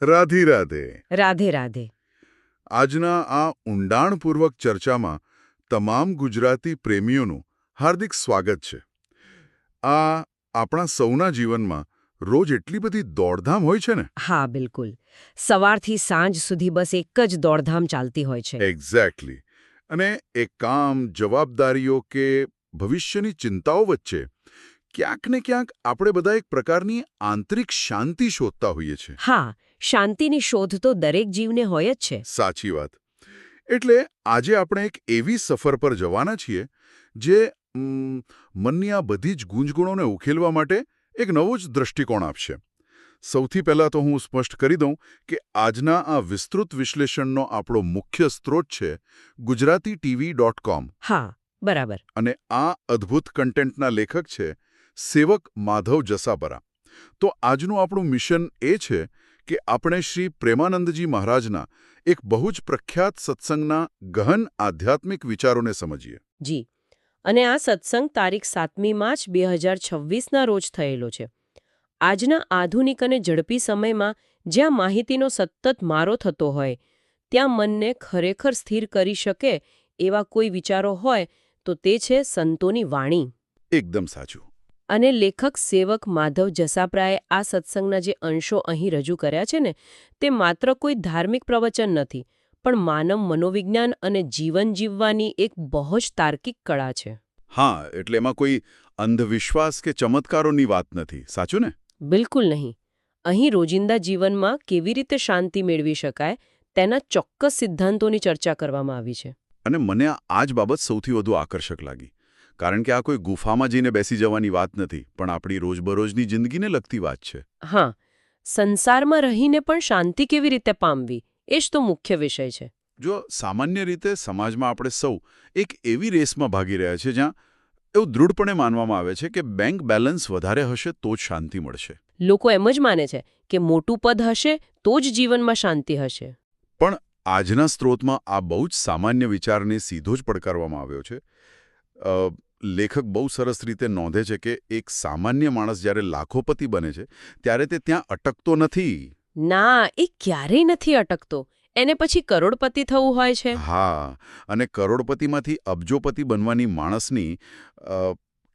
રાધે રાધે. રાધે રાધે. આજના આ ઊંડાણપૂર્વક ચર્ચામાં તમામ ગુજરાતી પ્રેમીઓનું હાર્દિક સ્વાગત છે. આ આપણા સૌના જીવનમાં રોજ એટલી બધી દોડધામ હોય છે ને. હા, બિલકુલ. સવારથી સાંજ સુધી બસ એક જ દોડધામ ચાલતી હોય છે. એક્ઝેક્ટલી. અને એ કામ, જવાબદારીઓ કે ભવિષ્યની ચિંતાઓ વચ્ચે ક્યાંક ને ક્યાંક આપણે બધા એક પ્રકારની આંતરિક શાંતિ શોધતા હોઈએ છીએ. હા, શાંતિની શોધ તો દરેક જીવને હોય જ છે. સાચી વાત. એટલે આજે આપણે એક એવી સફર પર જવાના છીએ જે મનની આ બધી જ ગૂંચવણોને ઉકેલવા માટે એક નવો જ દૃષ્ટિકોણ આપશે. સૌથી પહેલાં તો હું સ્પષ્ટ કરી દઉં કે આજના આ વિસ્તૃત વિશ્લેષણનો આપણો મુખ્ય સ્ત્રોત છે gujaratiTV.com. હા, બરાબર. અને આ અદ્ભુત કન્ટેન્ટના લેખક છે સેવક માધવ જસાપરા. તો આજનું આપણું મિશન એ છે કે આપણે શ્રી પ્રેમાનંદજી મહારાજના એક બહુ જ પ્રખ્યાત સત્સંગના ગહન આધ્યાત્મિક વિચારોને સમજીએ. જી. અને આ સત્સંગ તારીખ 7મી માર્ચ 2026ના રોજ થયેલો છે. આજના આધુનિક અને ઝડપી સમયમાં જ્યાં માહિતીનો સતત મારો થતો હોય ત્યાં મનને ખરેખર સ્થિર કરી શકે એવા કોઈ વિચારો હોય તો તે છે સંતોની વાણી. એકદમ સાચું. અને લેખક સેવક માધવ જસાપરાએ આ સત્સંગના જે અંશો અહીં રજૂ કર્યા છે ને તે માત્ર કોઈ ધાર્મિક પ્રવચન નથી પણ માનવ મનોવિજ્ઞાન અને જીવન જીવવાની એક બહુ જ તાર્કિક કળા છે. હા, એટલે એમાં કોઈ અંધવિશ્વાસ કે ચમત્કારોની વાત નથી, સાચું ને? બિલકુલ નહીં. અહીં રોજિંદા જીવનમાં કેવી રીતે શાંતિ મેળવી શકાય તેના ચોક્કસ સિદ્ધાંતોની ચર્ચા કરવામાં આવી છે. અને મને આ જ બાબત સૌથી વધુ આકર્ષક લાગી. કારણ કે આ કોઈ ગુફામાં જઈને બેસી જવાની વાત નથી, પણ આપણી રોજબરોજની જિંદગીને લગતી વાત છે. હા, સંસારમાં રહીને પણ શાંતિ કેવી રીતે પામવી એ જ તો મુખ્ય વિષય છે. જો સામાન્ય રીતે સમાજમાં આપણે સૌ એક એવી રેસમાં ભાગી રહ્યા છે જ્યાં એવું દૃઢપણે માનવામાં આવે છે કે બેંક બેલેન્સ વધારે હશે તો જ શાંતિ મળશે. લોકો એમ જ માને છે કે મોટું પદ હશે તો જ જીવનમાં શાંતિ હશે. પણ આજના સ્ત્રોતમાં આ બહુ જ સામાન્ય વિચારને સીધો જ પડકારવામાં આવ્યો છે. લેખક બહુ સરસ રીતે નોંધે છે કે એક સામાન્ય માણસ જ્યારે લાખોપતિ બને છે ત્યારે તે ત્યાં અટકતો નથી. ના, એ ક્યારેય નથી અટકતો. એને પછી કરોડપતિ થવું હોય છે. હા, અને કરોડપતિમાંથી અબજોપતિ બનવાની માણસની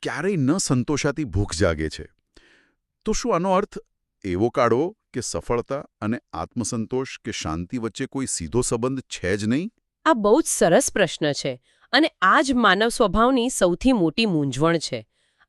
ક્યારેય ન સંતોષાતી ભૂખ જાગે છે. તો શું આનો અર્થ એવો કાઢવો કે સફળતા અને આત્મસંતોષ કે શાંતિ વચ્ચે કોઈ સીધો સંબંધ છે જ નહીં? આ બહુ જ સરસ પ્રશ્ન છે અને આ જ માનવ સ્વભાવની સૌથી મોટી મૂંઝવણ છે.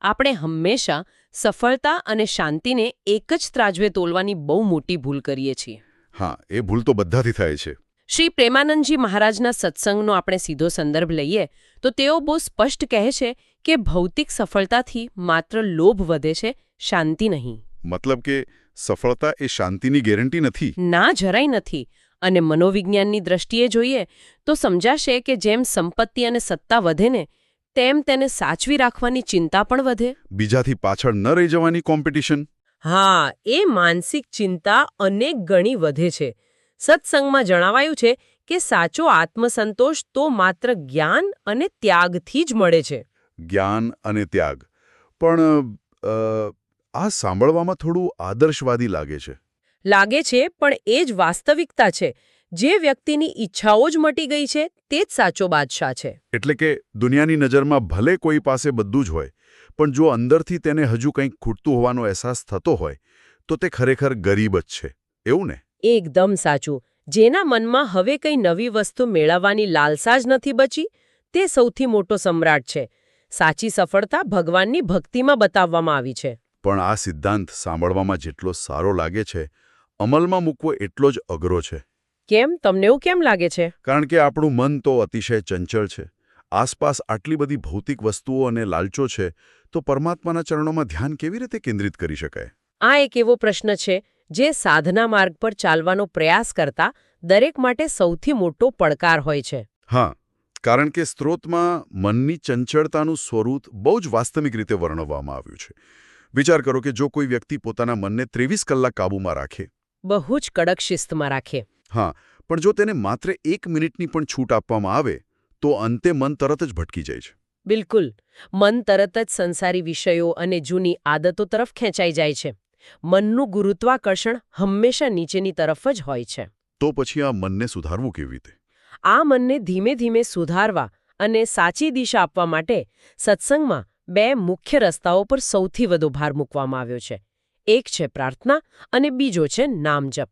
આપણે હંમેશા સફળતા અને શાંતિને એક જ ત્રાજવે તોલવાની બહુ મોટી ભૂલ કરીએ છીએ. હા, એ ભૂલ તો બધાથી થાય છે. શ્રી પ્રેમાનંદજી મહારાજના સત્સંગનો આપણે સીધો સંદર્ભ લઈએ તો તેઓ બહુ સ્પષ્ટ કહે છે કે ભૌતિક સફળતાથી માત્ર લોભ વધે છે, શાંતિ નહીં. મતલબ કે સફળતા એ શાંતિની ગેરંટી નથી? ના, જરાય નથી. અને મનોવિજ્ઞાનની દ્રષ્ટિએ જોઈએ તો સમજાશે કે જેમ સંપત્તિ અને સત્તા વધે ને તેમ તેને સાચવી રાખવાની ચિંતા પણ વધે. બીજાથી પાછળ ન રહી જવાની કોમ્પિટિશન? હા, એ માનસિક ચિંતા અનેક ગણી વધે છે. સત્સંગમાં જણાવાયું છે કે સાચો આત્મસંતોષ તો માત્ર જ્ઞાન અને ત્યાગથી જ મળે છે. જ્ઞાન અને ત્યાગ. પણ આ સાંભળવામાં થોડું આદર્શવાદી લાગે છે. લાગે છે, પણ એ જ વાસ્તવિકતા છે. જે વ્યક્તિની ઈચ્છાઓ જ મટી ગઈ છે તે જ સાચો બાદશાહ છે. એટલે કે દુનિયાની નજરમાં ભલે કોઈ પાસે બધું જ હોય, પણ જો અંદરથી તેને હજુ કંઈક ખૂટતું હોવાનો અહેસાસ થતો હોય તો તે ખરેખર ગરીબ જ છે, એવું ને? એકદમ સાચું. જેના મનમાં હવે કંઈ નવી વસ્તુ મેળવવાની લાલસા જ નથી બચી તે સૌથી મોટો સમ્રાટ છે. સાચી સફળતા ભગવાનની ભક્તિમાં બતાવવામાં આવી છે. પણ આ સિદ્ધાંત સાંભળવામાં જેટલો સારો લાગે છે, અમલમાં મૂકવો એટલો જ અઘરો છે. કેમ? તમને એવું કેમ લાગે છે? કારણ કે આપણું મન તો અતિશય ચંચળ છે. આસપાસ આટલી બધી ભૌતિક વસ્તુઓ અને લાલચો છે, તો પરમાત્માના ચરણોમાં ધ્યાન કેવી રીતે કેન્દ્રિત કરી શકાય? આ એક એવો પ્રશ્ન છે જે સાધના માર્ગ પર ચાલવાનો પ્રયાસ કરતા દરેક માટે સૌથી મોટો પડકાર હોય છે. હા, કારણ કે સ્ત્રોતમાં મનની ચંચળતાનું સ્વરૂપ બહુ જ વાસ્તવિક રીતે વર્ણવવામાં આવ્યું છે. વિચાર કરો કે જો કોઈ વ્યક્તિ પોતાના મનને 23 કલાક કાબૂમાં રાખે, બહુ જ કડક શિસ્તમાં રાખે. હા, પણ જો તેને માત્ર 1 મિનિટની પણ છૂટ આપવામાં આવે તો અંતે મન તરત જ ભટકી જાય છે. બિલકુલ. મન તરત જ સંસારી વિષયો અને જૂની આદતો તરફ ખેંચાઈ જાય છે. મનનું ગુરુત્વાકર્ષણ હંમેશા નીચેની તરફ જ હોય છે. તો પછી આ મનને સુધારવું કેવી રીતે? આ મનને ધીમે ધીમે સુધારવા અને સાચી દિશા આપવા માટે સત્સંગમાં 2 મુખ્ય રસ્તાઓ પર સૌથી વધુ ભાર મૂકવામાં આવ્યો છે. એક છે પ્રાર્થના અને બીજો છે નામજપ.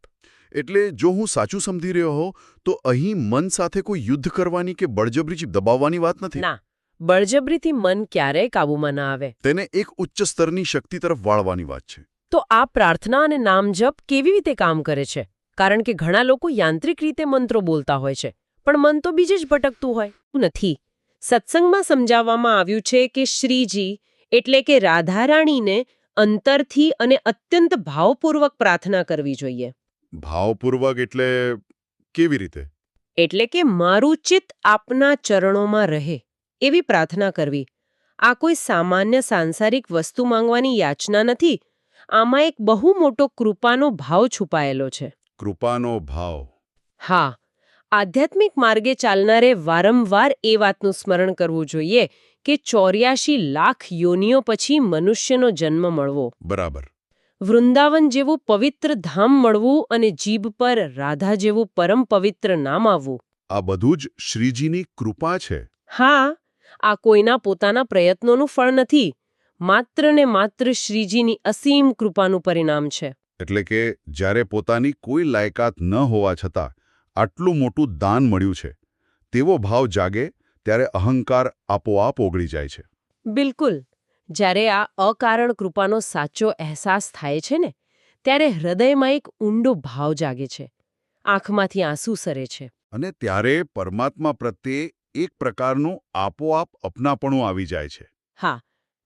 એટલે જો હું સાચું સમજી રહ્યો હોઉં તો અહીં મન સાથે કોઈ યુદ્ધ કરવાની કે બળજબરીથી દબાવવાની વાત નથી. ના, બળજબરીથી મન ક્યારેય કાબૂમાં ના આવે. તેને એક ઉચ્ચ સ્તરની શક્તિ તરફ વાળવાની વાત છે. તો આ પ્રાર્થના અને નામજપ કેવી રીતે કામ કરે છે? કારણ કે ઘણા લોકો યાંત્રિક રીતે મંત્રો બોલતા હોય છે, પણ મન તો બીજે જ ભટકતું હોય. નથી. સત્સંગમાં સમજાવવામાં આવ્યું છે કે શ્રીજી એટલે કે રાધારાણીને અંતરથી અને અત્યંત ભાવપૂર્વક પ્રાર્થના કરવી જોઈએ. ભાવપૂર્વક એટલે કેવી રીતે? એટલે કે મારું ચિત્ત આપના ચરણોમાં રહે એવી પ્રાર્થના કરવી. આ કોઈ સામાન્ય સાંસારિક વસ્તુ માંગવાની યાચના નથી. આમાં એક બહુ મોટો કૃપાનો ભાવ છુપાયેલો છે. કૃપાનો ભાવ. હા, આધ્યાત્મિક માર્ગે ચાલનારે વારંવાર એ વાતનું સ્મરણ કરવું જોઈએ કે 84 લાખ યોનિઓ પછી મનુષ્યનો જન્મ મળવો, બરાબર. વૃંદાવન જેવું પવિત્ર ધામ મળવું અને જીભ પર રાધા જેવું પરમ પવિત્ર નામ આવવું. આ બધું જ શ્રીજીની કૃપા છે. હા, આ કોઈના પોતાના પ્રયત્નોનું ફળ નથી. માત્ર ને માત્ર શ્રીજીની અસીમ કૃપાનું પરિણામ છે. એટલે કે જ્યારે પોતાની કોઈ લાયકાત ન હોવા છતાં આટલું મોટું દાન મળ્યું છે તેવો ભાવ જાગે ત્યારે અહંકાર આપોઆપ ઓગળી જાય છે. બિલકુલ. જ્યારે આ અકારણ કૃપાનો સાચો અહેસાસ થાય છે ને, ત્યારે હૃદયમાં એક ઊંડો ભાવ જાગે છે. આંખમાંથી આંસુ સરે છે. અને ત્યારે પરમાત્મા પ્રત્યે એક પ્રકારનું આપોઆપ અપનાપણું આવી જાય છે. હા,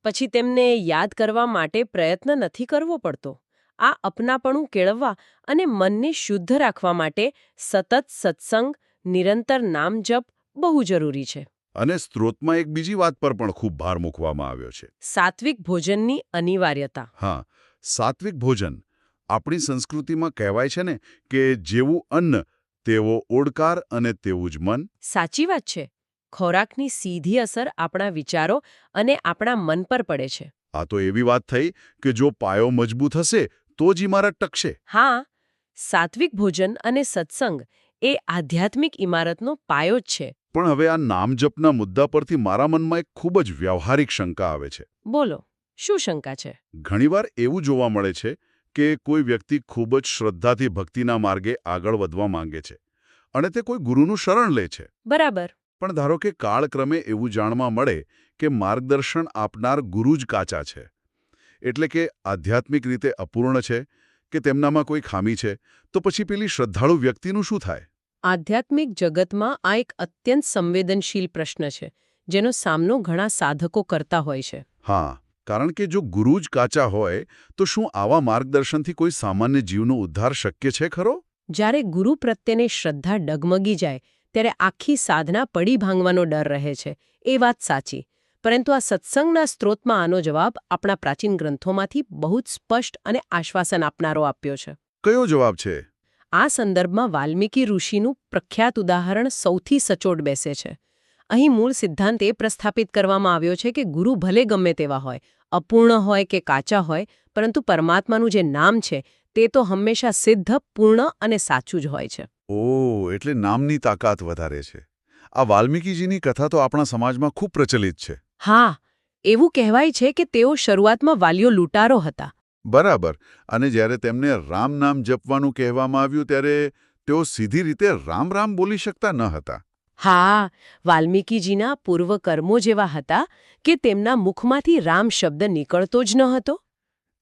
પછી તેમને યાદ કરવા માટે પ્રયત્ન નથી કરવો પડતો. આ અપનાપણું કેળવવા અને મનને શુદ્ધ રાખવા માટે સતત સત્સંગ, નિરંતર નામજપ બહુ જરૂરી છે. અને સ્ત્રોતમાં એક બીજી વાત પર પણ ખૂબ ભાર મૂકવામાં આવ્યો છે. સાત્વિક ભોજનની અનિવાર્યતા. હા, સાત્વિક ભોજન. આપણી સંસ્કૃતિમાં કહેવાય છે ને કે જેવું અન્ન તેવો ઓડકાર અને તેવું જ મન. સાચી વાત છે. ખોરાકની સીધી અસર આપણા વિચારો અને આપણા મન પર પડે છે. આ તો એવી વાત થઈ કે જો પાયો મજબૂત હશે તો જ ઇમારત ટકશે. હા, સાત્વિક ભોજન અને સત્સંગ એ આધ્યાત્મિક ઇમારતનો પાયો જ છે. પણ હવે આ નામજપના મુદ્દા પરથી મારા મનમાં એક ખૂબ જ વ્યવહારિક શંકા આવે છે. બોલો, શું શંકા છે? ઘણીવાર એવું જોવા મળે છે કે કોઈ વ્યક્તિ ખૂબ જ શ્રદ્ધાથી ભક્તિના માર્ગે આગળ વધવા માંગે છે અને તે કોઈ ગુરુનું શરણ લે છે. બરાબર. પણ ધારો કે કાળક્રમે એવું જાણવા મળે કે માર્ગદર્શન આપનાર ગુરુ જ કાચા છે, એટલે કે આધ્યાત્મિક રીતે અપૂર્ણ છે કે તેમનામાં કોઈ ખામી છે, તો પછી પેલી શ્રદ્ધાળુ વ્યક્તિનું શું થાય? આધ્યાત્મિક જગતમાં આ એક અત્યંત સંવેદનશીલ પ્રશ્ન છે, જેનો સામનો ઘણા સાધકો કરતા હોય છે. હા, કારણ કે જો ગુરુ જ કાચા હોય તો શું આવા માર્ગદર્શનથી કોઈ સામાન્ય જીવનો ઉદ્ધાર શક્ય છે ખરો? જ્યારે ગુરુ પ્રત્યેની શ્રદ્ધા ડગમગી જાય ત્યારે આખી સાધના પડી ભાંગવાનો ડર રહે છે. એ વાત સાચી. પરંતુ આ સત્સંગના સ્ત્રોતમાં આનો જવાબ આપણા પ્રાચીન ગ્રંથોમાંથી બહુ જ સ્પષ્ટ અને આશ્વાસન આપનારો આપ્યો છે. કયો જવાબ છે? આ સંદર્ભમાં વાલ્મીકી ઋષિનું પ્રખ્યાત ઉદાહરણ સૌથી સચોટ બેસે છે. અહીં મૂળ સિદ્ધાંત એ પ્રસ્થાપિત કરવામાં આવ્યો છે કે ગુરુ ભલે ગમે તેવા હોય, અપૂર્ણ હોય કે કાચા હોય, પરંતુ પરમાત્માનું જે નામ છે તે તો હંમેશા સિદ્ધ, પૂર્ણ અને સાચું જ હોય છે. ઓહ, એટલે નામની તાકાત વધારે છે. આ વાલ્મીકીજીની કથા તો આપણા સમાજમાં ખૂબ પ્રચલિત છે. હા, એવું કહેવાય છે કે તેઓ શરૂઆતમાં વાલીઓ લૂંટારો હતા. બરાબર. અને જ્યારે તેમને રામ નામ જપવાનું કહેવામાં આવ્યું ત્યારે તેઓ સીધી રીતે રામ રામ બોલી શકતા ન હતા. હા, વાલ્મીકીજીના પૂર્વકર્મો જેવા હતા કે તેમના મુખમાંથી રામ શબ્દ નીકળતો જ ન હતો.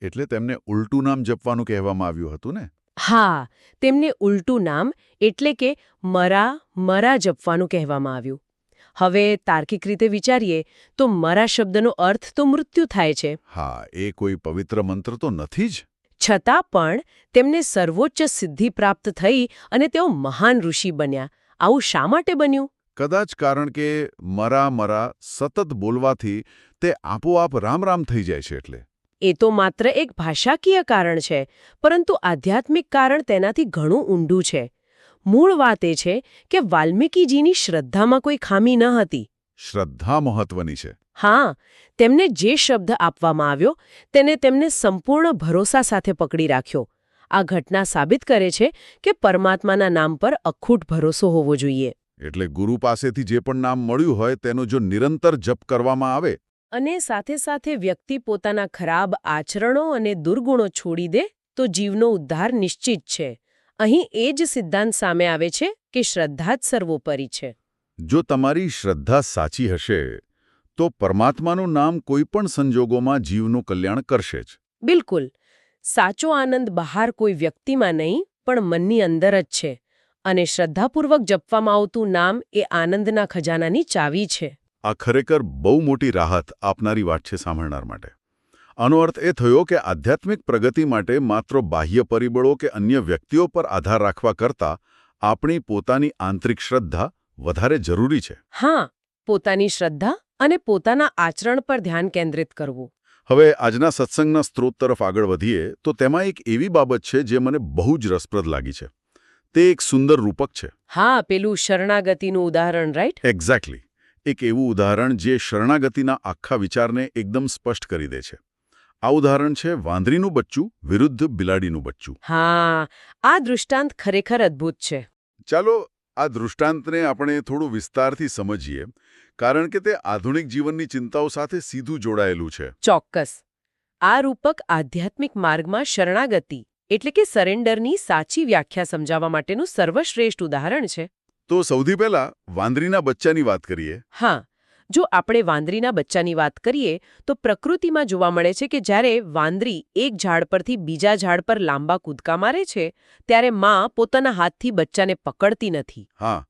એટલે તેમને ઉલટું નામ જપવાનું કહેવામાં આવ્યું હતું ને? હા, તેમને ઉલટું નામ એટલે કે મરા જપવાનું કહેવામાં આવ્યું. હવે તાર્કિક રીતે વિચારીએ તો મરા શબ્દનો અર્થ તો મૃત્યુ થાય છે. હા, એ કોઈ પવિત્ર મંત્ર તો નથી જ. છતાં પણ તેમને સર્વોચ્ચ સિદ્ધિ પ્રાપ્ત થઈ અને તેઓ મહાન ઋષિ બન્યા. આવું શા માટે બન્યું? કદાચ કારણ કે મરા સતત બોલવાથી તે આપોઆપ રામ રામ થઈ જાય છે એટલે. એ તો માત્ર એક ભાષાકીય કારણ છે, પરંતુ આધ્યાત્મિક કારણ તેનાથી ઘણું ઊંડું છે. મૂળ વાત એ છે કે વાલ્મીકીજીની શ્રદ્ધામાં કોઈ ખામી ન હતી. શ્રદ્ધા મહત્વની છે. હા, તેમને જે શબ્દ આપવામાં આવ્યો તેને તેમને સંપૂર્ણ ભરોસા સાથે પકડી રાખ્યો. આ ઘટના સાબિત કરે છે કે પરમાત્માના નામ પર અખૂટ ભરોસો હોવો જોઈએ. એટલે ગુરુ પાસેથી જે પણ નામ મળ્યું હોય તેનો જો નિરંતર જપ કરવામાં આવે અને સાથે સાથે વ્યક્તિ પોતાના ખરાબ આચરણો અને દુર્ગુણો છોડી દે તો જીવનો ઉદ્ધાર નિશ્ચિત છે. અહીં એ જ સિદ્ધાંત સામે આવે છે કે શ્રદ્ધા જ સર્વોપરી છે. જો તમારી શ્રદ્ધા સાચી હશે તો પરમાત્માનું નામ કોઈ પણ સંજોગોમાં જીવનું કલ્યાણ કરશે જ. બિલકુલ. સાચો આનંદ બહાર કોઈ વ્યક્તિમાં નહીં પણ મનની અંદર જ છે. અને શ્રદ્ધાપૂર્વક જપવામાં આવતું નામ એ આનંદના ખજાનાની ચાવી છે. આ ખરેખર બહુ મોટી રાહત આપનારી વાત છે સાંભળનાર માટે. આનો અર્થ એ થયો કે આધ્યાત્મિક પ્રગતિ માટે માત્ર બાહ્ય પરિબળો કે અન્ય વ્યક્તિઓ પર આધાર રાખવા કરતાં આપણી પોતાની આંતરિક શ્રદ્ધા વધારે જરૂરી છે. હા, પોતાની શ્રદ્ધા અને પોતાના આચરણ પર ધ્યાન કેન્દ્રિત કરવું. હવે આજના સત્સંગના સ્ત્રોત તરફ આગળ વધીએ તો તેમાં એક એવી બાબત છે જે મને બહુ જ રસપ્રદ લાગી છે. તે એક સુંદર રૂપક છે. હા, પેલું શરણાગતિનું ઉદાહરણ, રાઈટ? એક્ઝેક્ટલી. એક એવું ઉદાહરણ જે શરણાગતિના આખા વિચારને એકદમ સ્પષ્ટ કરી દે છે. આ ઉદાહરણ છે વાંદરીનું બચ્ચું વિરુદ્ધ બિલાડીનું બચ્ચું. હા, આ દૃષ્ટાંત ખરેખર અદ્ભુત છે. ચાલો આ દૃષ્ટાંતને આપણે થોડું વિસ્તારથી સમજીએ, કારણ કે તે આધુનિક જીવનની ચિંતાઓ સાથે સીધું જોડાયેલું છે. ચોક્કસ. આ રૂપક આધ્યાત્મિક માર્ગમાં શરણાગતિ એટલે કે સરેન્ડરની સાચી વ્યાખ્યા સમજાવવા માટેનું સર્વશ્રેષ્ઠ ઉદાહરણ છે. તો સૌથી પહેલા વાંદરીના બચ્ચાની વાત કરીએ. હા, જો આપણે વાંદરીના બચ્ચાની વાત કરીએ તો પ્રકૃતિમાં જોવા મળે છે કે જ્યારે વાંદરી એક ઝાડ પરથી બીજા ઝાડ પર લાંબા કૂદકા મારે છે ત્યારે માં પોતાના હાથથી બચ્ચાને પકડતી નથી. હા,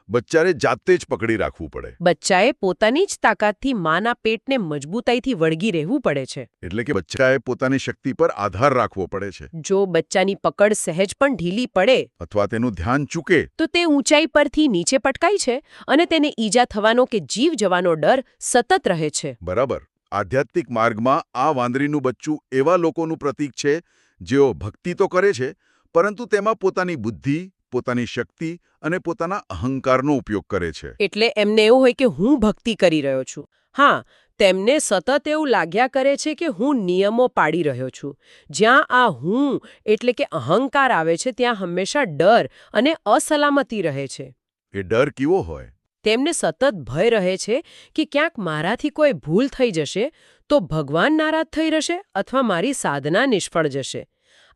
બચ્ચાને જાતે જ પકડી રાખવું પડે. બચ્ચાએ પોતાની જ તાકાતથી માના પેટને મજબૂતાઈથી વળગી રહેવું પડે છે. એટલે કે બચ્ચાએ પોતાની શક્તિ પર આધાર રાખવો પડે છે. જો બચ્ચાની પકડ સહેજ પણ ઢીલી પડે અથવા તેનું ધ્યાન ચૂકે તો તે ઊંચાઈ પરથી નીચે પટકાય છે અને તેને ઈજા થવાનો કે જીવ જવાનો ડર સતત રહે છે. બરાબર. આધ્યાત્મિક માર્ગમાં આ વાંદરીનું બચ્ચું એવા લોકોનું પ્રતીક છે જેઓ ભક્તિ તો કરે છે પરંતુ તેમાં પોતાની બુદ્ધિ, પોતાની શક્તિ અને પોતાના અહંકારનો ઉપયોગ કરે છે. એટલે એમને એવું હોય કે હું ભક્તિ કરી રહ્યો છું. હા, તેમને સતત એવું લાગ્યા કરે છે કે હું નિયમો પાડી રહ્યો છું. જ્યાં આ હું એટલે કે અહંકાર આવે છે ત્યાં હંમેશા ડર અને અસલામતી રહે છે. એ ડર કેવો હોય? તેમને સતત ભય રહે છે કે ક્યાંક મારાથી કોઈ ભૂલ થઈ જશે તો ભગવાન નારાજ થઈ જશે અથવા મારી સાધના નિષ્ફળ જશે.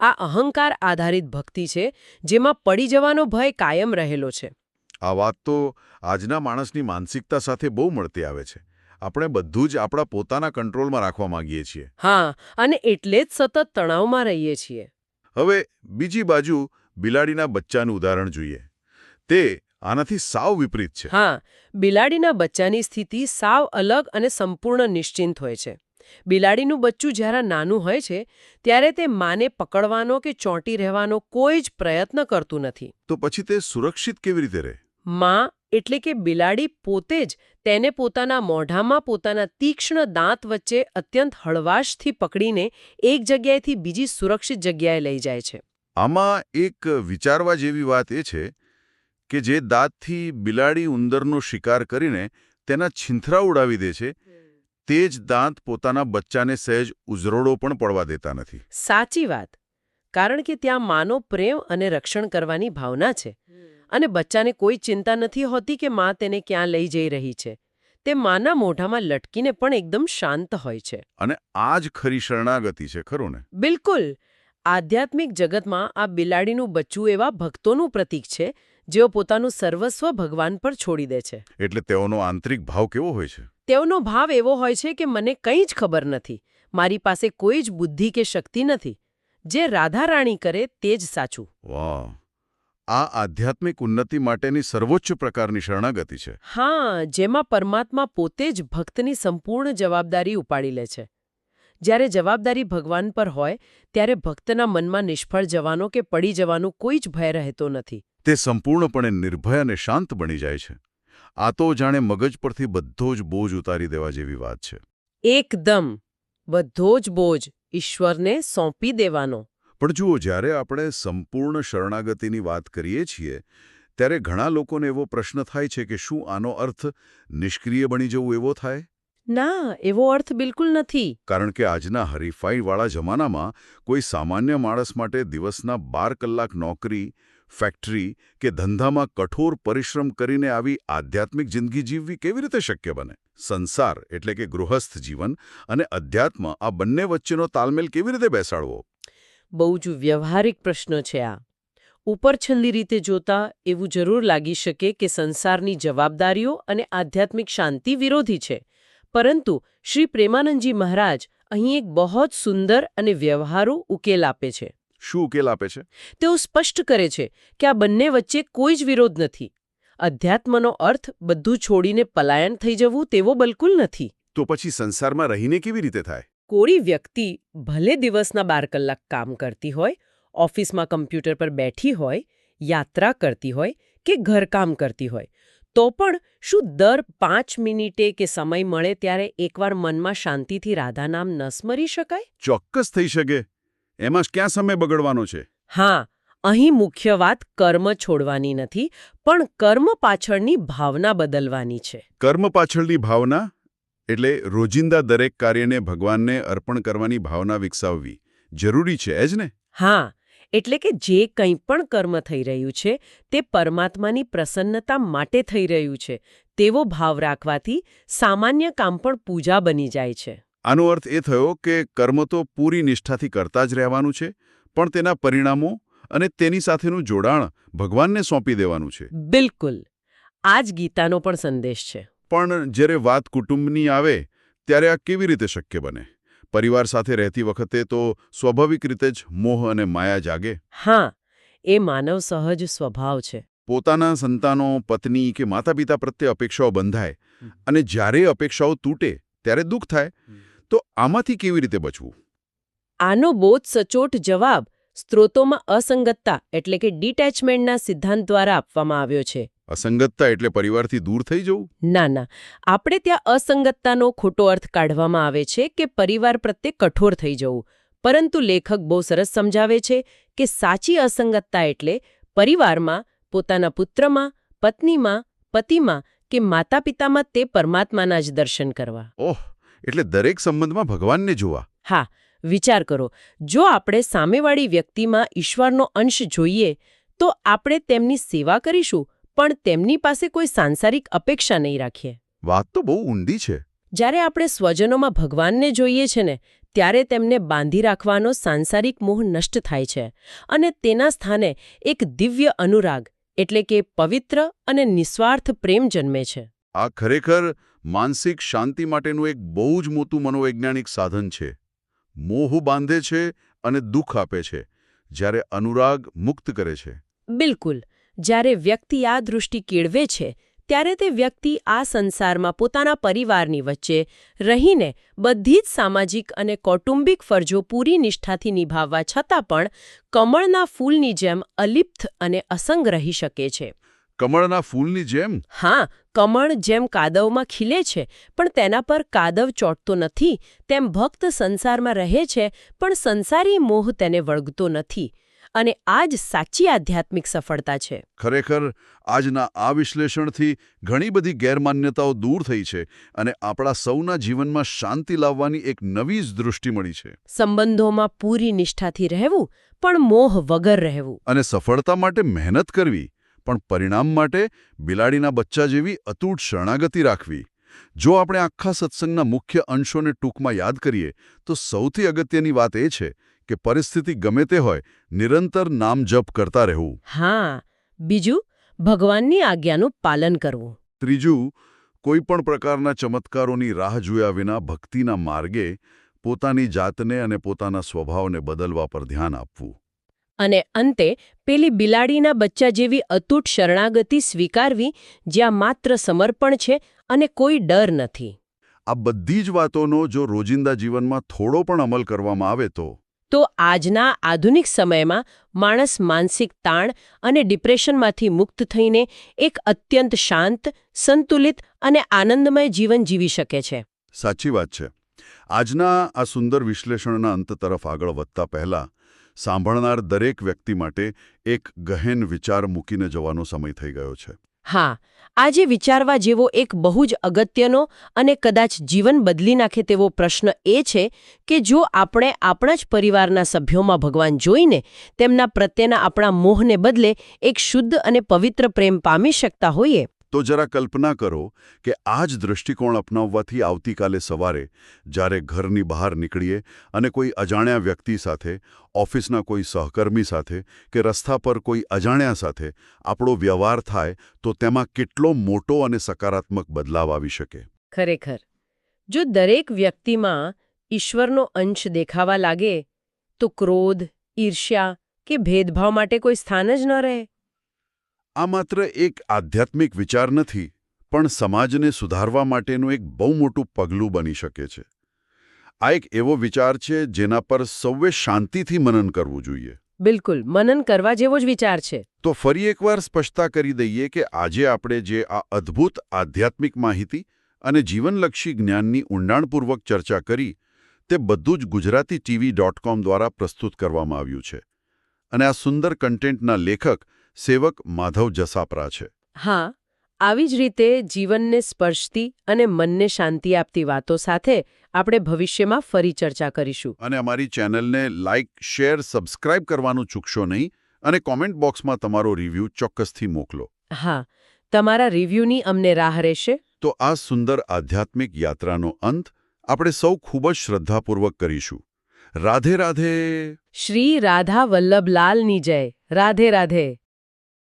આ અહંકાર આધારિત ભક્તિ છે જેમાં પડી જવાનો ભય કાયમ રહેલો છે. આ વાત તો આજના માણસની માનસિકતા સાથે બહુ મળતી આવે છે. આપણે બધું જ આપણા પોતાના કંટ્રોલમાં રાખવા માંગીએ છીએ. હા, અને એટલે જ સતત તણાવમાં રહીએ છીએ. હવે બીજી બાજુ બિલાડીના બચ્ચાનું ઉદાહરણ જોઈએ. તે આનાથી સાવ વિપરીત છે. હા, બિલાડીના બચ્ચાની સ્થિતિ સાવ અલગ અને સંપૂર્ણ નિશ્ચિંત હોય છે. બિલાડીનું બચ્ચું જ્યારે નાનું હોય છે ત્યારે તે માને પકડવાનો કે ચોંટી રહેવાનો કોઈ જ પ્રયત્ન કરતું નથી. તો પછી તે સુરક્ષિત કેવી રીતે રહે? માં એટલે કે બિલાડી પોતે જ તેને પોતાના મોઢામાં પોતાના તીક્ષ્ણ દાંત વચ્ચે અત્યંત હળવાશથી પકડીને એક જગ્યાએથી બીજી સુરક્ષિત જગ્યાએ લઈ જાય છે. આમાં એક વિચારવા જેવી વાત એ છે કે જે દાંતથી બિલાડી ઉંદરનો શિકાર કરીને તેના છીંથરા ઉડાવી દે છે તે જ દાંત પોતાના બચ્ચાને સહેજ ઉઝરોડો પણ પડવા દેતા નથી. સાચી વાત. કારણ કે ત્યાં માનો પ્રેમ અને રક્ષણ કરવાની ભાવના છે અને બચ્ચાને કોઈ ચિંતા નથી હોતી કે માં તેને ક્યાં લઈ જઈ રહી છે. તે માના મોઢામાં લટકીને પણ એકદમ શાંત હોય છે. અને આ જ ખરી શરણાગતિ છે, ખરું ને? બિલકુલ. આધ્યાત્મિક જગતમાં આ બિલાડીનું બચ્ચું એવા ભક્તોનું પ્રતીક છે જેઓ પોતાનું સર્વસ્વ ભગવાન પર છોડી દે છે. એટલે તેઓનો આંતરિક ભાવ કેવો હોય છે? તેઓનો ભાવ એવો હોય છે કે મને કંઈ જ ખબર નથી, મારી પાસે કોઈ જ બુદ્ધિ કે શક્તિ નથી. જે રાધા રાણી કરે તે જ સાચું. વાહ! આ આધ્યાત્મિક ઉન્નતિ માટેની સર્વોચ્ચ પ્રકારની શરણાગતિ છે. હા, જેમાં પરમાત્મા પોતે જ ભક્તની સંપૂર્ણ જવાબદારી ઉપાડી લે છે. જ્યારે જવાબદારી ભગવાન પર હોય ત્યારે ભક્તના મનમાં નિષ્ફળ જવાનો કે પડી જવાનો કોઈ જ ભય રહેતો નથી. તે સંપૂર્ણપણે નિર્ભય અને શાંત બની જાય છે. આ તો જાણે મગજ પરથી બધો જ બોજ ઉતારી દેવા જેવી વાત છે. એકદમ. બધો જ બોજ ઈશ્વરને સોંપી દેવાનો. પણ જુઓ, જ્યારે આપણે સંપૂર્ણ શરણાગતિની વાત કરીએ છીએ ત્યારે ઘણા લોકોને એવો પ્રશ્ન થાય છે કે શું આનો અર્થ નિષ્ક્રિય બની જવું એવો થાય? ના, એવો અર્થ બિલકુલ નથી. કારણ કે આજના હરીફાઈવાળા જમાનામાં કોઈ સામાન્ય માણસ માટે દિવસના 12 કલાક નોકરી, ફેક્ટરી કે ધંધામાં કઠોર પરિશ્રમ કરીને આવી આધ્યાત્મિક જિંદગી જીવવી કેવી રીતે શક્ય બને? સંસાર એટલે કે ગૃહસ્થ જીવન અને અધ્યાત્મ આ બંને વચ્ચેનો તાલમેલ કેવી રીતે બેસાડવો? બહુ જ વ્યવહારિક પ્રશ્ન છે આ. ઉપરછલ્લી રીતે જોતા એવું જરૂર લાગી શકે કે સંસારની જવાબદારીઓ અને આધ્યાત્મિક શાંતિ વિરોધી છે. પરંતુ શ્રી પ્રેમાનંદજી મહારાજ અહીં એક બહુ જ સુંદર અને વ્યવહારુ ઉકેલ આપે છે. શું ઉકેલ આપે છે? તેઓ સ્પષ્ટ કરે છે કે આ બંને વચ્ચે કોઈ જ વિરોધ નથી. અધ્યાત્મનો અર્થ બધું છોડીને પલાયન થઈ જવું તેવો બિલકુલ નથી. તો પછી સંસારમાં રહીને કેવી રીતે થાય? કોઈ વ્યક્તિ ભલે દિવસના 12 કલાક કામ કરતી હોય, ઓફિસમાં કમ્પ્યુટર પર બેઠી હોય, યાત્રા કરતી હોય કે ઘરકામ કરતી હોય, તો પણ શું દર 5 મિનિટે કે સમય મળે ત્યારે એકવાર મનમાં શાંતિથી રાધા નામ ન સ્મરી શકાય? ચોક્કસ થઈ શકે. એમાં ક્યાં સમય બગડવાનો છે? હા, અહીં મુખ્ય વાત કર્મ છોડવાની નથી, પણ કર્મ પાછળની ભાવના બદલવાની છે. કર્મ પાછળની ભાવના એટલે રોજિંદા દરેક કાર્યને ભગવાનને અર્પણ કરવાની ભાવના વિકસાવવી જરૂરી છે જ ને? હા, એટલે કે જે કંઈ પણ કર્મ થઈ રહ્યું છે તે પરમાત્માની પ્રસન્નતા માટે થઈ રહ્યું છે તેવો ભાવ રાખવાથી સામાન્ય કામ પણ પૂજા બની જાય છે. આનો અર્થ એ થયો કે કર્મ તો પૂરી નિષ્ઠાથી કરતા જ રહેવાનું છે, પણ તેના પરિણામો અને તેની સાથેનું જોડાણ ભગવાનને સોંપી દેવાનું છે. બિલકુલ. આ જ ગીતાનો પણ સંદેશ છે. પણ જ્યારે વાત કુટુંબની આવે ત્યારે આ કેવી રીતે શક્ય બને? પરિવાર સાથે રહેતી વખતે તો સ્વાભાવિક રીતે જ મોહ અને માયા જાગે. હા, એ માનવ સહજ સ્વભાવ છે. પોતાના સંતાનો, પત્ની કે માતા-પિતા પ્રત્યે અપેક્ષાઓ બંધાય અને જ્યારે અપેક્ષાઓ તૂટે ત્યારે દુઃખ થાય. તો આમાંથી કેવી રીતે બચવું? આનો બહુ જ સચોટ જવાબ સ્ત્રોતોમાં અસંગતતા એટલે કે ડિટેચમેન્ટના સિદ્ધાંત દ્વારા આપવામાં આવ્યો છે. અસંગતતા એટલે પરિવારથી દૂર થઈ જવું? ના, આપણે ત્યાં અસંગતતાનો ખોટો અર્થ કાઢવામાં આવે છે કે પરિવાર પ્રત્યે કઠોર થઈ જવું. પરંતુ લેખક બહુ સરસ સમજાવે છે કે સાચી અસંગતતા એટલે પરિવારમાં, પોતાના પુત્રમાં, પત્નીમાં, પતિમાં કે માતા-પિતામાં તે પરમાત્માના જ દર્શન કરવા. ઓહ, એટલે દરેક સંબંધમાં ભગવાનને જોવા. હા, વિચાર કરો, જો આપણે સામેવાળી વ્યક્તિમાં ઈશ્વરનો અંશ જોઈએ તો આપણે તેમની સેવા કરીશું, પણ તેમની પાસે કોઈ સાંસારિક અપેક્ષા નહીં રાખીએ. વાત તો બહુ ઊંડી છે. જ્યારે આપણે સ્વજનોમાં ભગવાનને જોઈએ છે ને, ત્યારે તેમને બાંધી રાખવાનો સાંસારિક મોહ નષ્ટ થાય છે અને તેના સ્થાને એક દિવ્ય અનુરાગ એટલે કે પવિત્ર અને નિસ્વાર્થ પ્રેમ જન્મે છે. આ ખરેખર માનસિક શાંતિ માટેનું એક બહુ જ મોટું મનોવૈજ્ઞાનિક સાધન છે. મોહ બાંધે છે અને દુઃખ આપે છે, જ્યારે અનુરાગ મુક્ત કરે છે. બિલકુલ. જ્યારે વ્યક્તિ આ દૃષ્ટિ કેળવે છે ત્યારે તે વ્યક્તિ આ સંસારમાં પોતાના પરિવારની વચ્ચે રહીને બધી જ સામાજિક અને કૌટુંબિક ફરજો પૂરી નિષ્ઠાથી નિભાવવા છતાં પણ કમળના ફૂલની જેમ અલિપ્ત અને અસંગ રહી શકે છે. કમળના ફૂલની જેમ? હા, કમળ જેમ કાદવમાં ખીલે છે પણ તેના પર કાદવ ચોંટતો નથી, તેમ ભક્ત સંસારમાં રહે છે પણ સંસારી મોહ તેને વળગતો નથી. અને આ જ સાચી આધ્યાત્મિક સફળતા છે. ખરેખર આજના આ વિશ્લેષણથી ઘણી બધી ગેરમાન્યતાઓ દૂર થઈ છે અને આપણા સૌના જીવનમાં શાંતિ લાવવાની એક નવી જ દૃષ્ટિ મળી છે. સંબંધોમાં પૂરી નિષ્ઠાથી રહેવું પણ મોહ વગર રહેવું. અને સફળતા માટે મહેનત કરવી પણ પરિણામ માટે બિલાડીના બચ્ચા જેવી અતૂટ શરણાગતિ રાખવી. જો આપણે આખા સત્સંગના મુખ્ય અંશોને ટૂંકમાં યાદ કરીએ તો સૌથી અગત્યની વાત એ છે કે પરિસ્થિતિ ગમે તે હોય, નિરંતર નામ જપ કરતા રહેવું. હા. બીજું, ભગવાનની આજ્ઞાનું પાલન કરવું. ત્રીજું, કોઈ પણ પ્રકારના ચમત્કારોની રાહ જોયા વિના ભક્તિના માર્ગે પોતાની જાતને અને પોતાના સ્વભાવને બદલવા પર ધ્યાન આપવું. અને અંતે પેલી બિલાડીના બચ્ચા જેવી અતૂટ શરણાગતિ સ્વીકારવી જ્યાં માત્ર સમર્પણ છે અને કોઈ ડર નથી. આ બધી જ વાતોનો જો રોજિંદા જીવનમાં થોડો પણ અમલ કરવામાં આવે તો આજના આધુનિક સમયમાં માણસ માનસિક તાણ અને ડિપ્રેશનમાંથી મુક્ત થઈને એક અત્યંત શાંત, સંતુલિત અને આનંદમય જીવન જીવી શકે છે. સાચી વાત છે. આજના આ સુંદર વિશ્લેષણના અંત તરફ આગળ વધતા પહેલા સાંભળનાર દરેક વ્યક્તિ માટે એક ગહેન વિચાર મૂકીને જવાનો સમય થઈ ગયો છે. હા, આજે વિચારવા જેવો એક બહુ જ અગત્યનો અને કદાચ જીવન બદલી નાખે તેવો પ્રશ્ન એ છે કે જો આપણે આપણા જ પરિવારના સભ્યોમાં ભગવાન જોઈને તેમના પ્રત્યેના આપણા મોહને બદલે એક શુદ્ધ અને પવિત્ર પ્રેમ પામી શકતા હોઈએ. તો જરા કલ્પના કરો કે આ જ દૃષ્ટિકોણ અપનાવવાથી આવતીકાલે સવારે જ્યારે ઘરની બહાર નીકળીએ અને કોઈ અજાણ્યા વ્યક્તિ સાથે, ઓફિસના કોઈ સહકર્મી સાથે કે રસ્તા પર કોઈ અજાણ્યા સાથે આપણો વ્યવહાર થાય તો તેમાં કેટલો મોટો અને સકારાત્મક બદલાવ આવી શકે. ખરેખર, જો દરેક વ્યક્તિમાં ઈશ્વરનો અંશ દેખાવા લાગે તો ક્રોધ, ઈર્ષ્યા કે ભેદભાવ માટે કોઈ સ્થાન જ ન રહે. આ માત્ર એક આધ્યાત્મિક વિચાર નથી, પણ સમાજને સુધારવા માટેનું એક બહુ મોટું પગલું બની શકે છે. આ એક એવો વિચાર છે જેના પર સૌએ શાંતિથી મનન કરવું જોઈએ. બિલકુલ, મનન કરવા જેવો જ વિચાર છે. તો ફરી એકવાર સ્પષ્ટતા કરી દઈએ કે આજે આપણે જે આ અદ્ભુત આધ્યાત્મિક માહિતી અને જીવનલક્ષી જ્ઞાનની ઊંડાણપૂર્વક ચર્ચા કરી તે બધું જ gujarati.tv.com દ્વારા પ્રસ્તુત કરવામાં આવ્યું છે. અને આ સુંદર કન્ટેન્ટના લેખક સેવક માધવ જસાપરા છે. હા, આવી જ રીતે જીવનને સ્પર્શતી અને મનને શાંતિ આપતી વાતો સાથે આપણે ભવિષ્યમાં ફરી ચર્ચા કરીશું. અને અમારી ચેનલને લાઇક, શેર, સબસ્ક્રાઇબ કરવાનું ચૂકશો નહીં અને કોમેન્ટ બોક્સમાં તમારો રિવ્યૂ ચોક્કસથી મોકલો. હા, તમારા રિવ્યૂની અમને રાહ રહેશે. તો આ સુંદર આધ્યાત્મિક યાત્રાનો અંત આપણે સૌ ખૂબ જ શ્રદ્ધાપૂર્વક કરીશું. રાધે રાધે. શ્રી રાધા વલ્લભલાલની જય. રાધે રાધે.